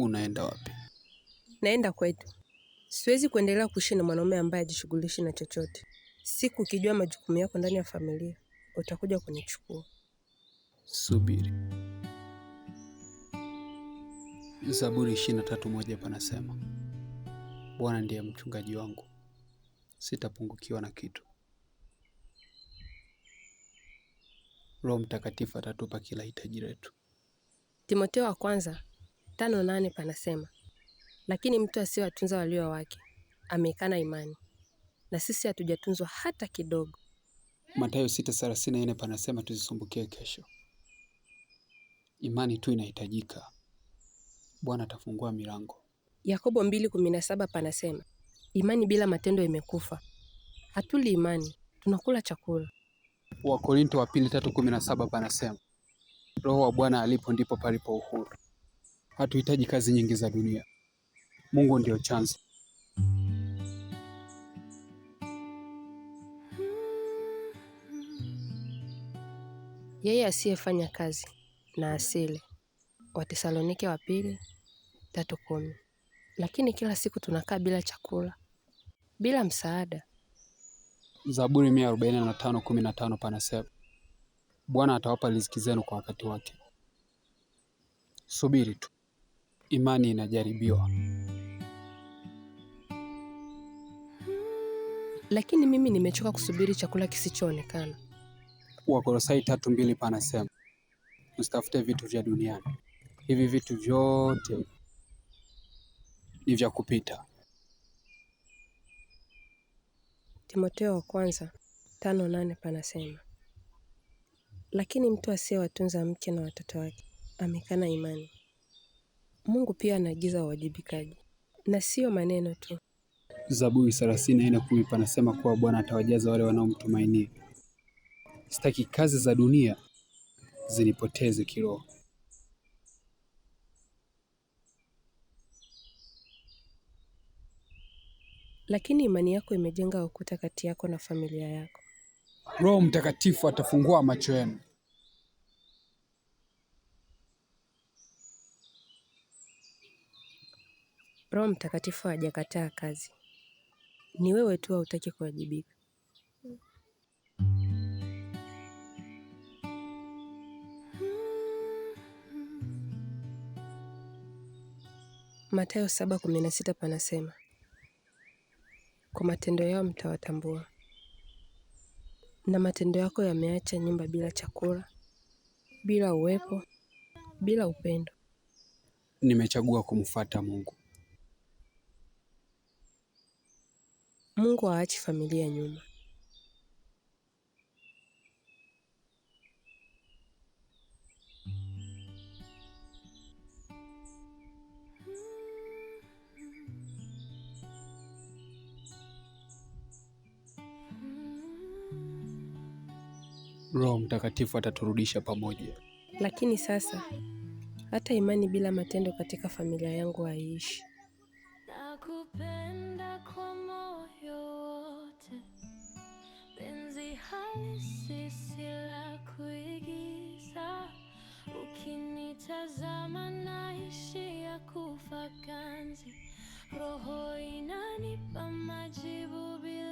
Unaenda wapi? Naenda kwetu. Siwezi kuendelea kuishi na mwanaume ambaye hajishughulishi na chochote. Siku ukijua majukumu yako ndani ya familia, utakuja kunichukua. Subiri. Zaburi 23:1 panasema, Bwana ndiye mchungaji wangu, sitapungukiwa na kitu. Roho Mtakatifu atatupa kila hitaji letu. Timotheo wa kwanza 5:8 panasema, lakini mtu asiyewatunza walio wake ameikana imani, na sisi hatujatunzwa hata kidogo. Mathayo 6:34 panasema tusisumbukie kesho. Imani tu inahitajika. Bwana atafungua milango. Yakobo 2:17 panasema, imani bila matendo imekufa. Hatuli imani, tunakula chakula. Wakorintho wa pili 3:17 panasema, Roho wa Bwana alipo ndipo palipo uhuru. Hatuhitaji kazi nyingi za dunia. Mungu ndio chanzo. Yeye asiyefanya kazi na asile. Wathesalonike wa pili 3:10. Lakini kila siku tunakaa bila chakula, bila msaada. Zaburi 145:15 panasema, Bwana atawapa riziki zenu kwa wakati wake. Subiri tu. Imani inajaribiwa. Lakini mimi nimechoka kusubiri chakula kisichoonekana. Wakolosai 3:2 panasema, msitafute vitu vya duniani. Hivi vitu vyote ni vya kupita. Timotheo wa kwanza 5:8 panasema, lakini mtu asiyewatunza mke na watoto wake amekana imani. Mungu pia anaagiza uwajibikaji, na sio maneno tu. Zaburi 34:10 panasema kuwa Bwana atawajaza wale wanaomtumainia. Sitaki kazi za dunia zinipoteze kiroho. Lakini imani yako imejenga ukuta kati yako na familia yako. Roho Mtakatifu atafungua macho yenu. Roho Mtakatifu hajakataa kazi. Ni wewe tu hautaki kuwajibika. Mathayo 7:16 panasema, kwa matendo yao mtawatambua. Na matendo yako yameacha nyumba bila chakula, bila uwepo, bila upendo. Nimechagua kumfuata Mungu. Mungu haachi familia nyuma. Roho Mtakatifu ataturudisha pamoja. Lakini sasa, hata imani bila matendo katika familia yangu haiishi. Nakupenda kwa moyo wote, penzi halisi si la kuigiza. Ukinitazama naishi ya kufa ganzi, roho inanipa majibu bila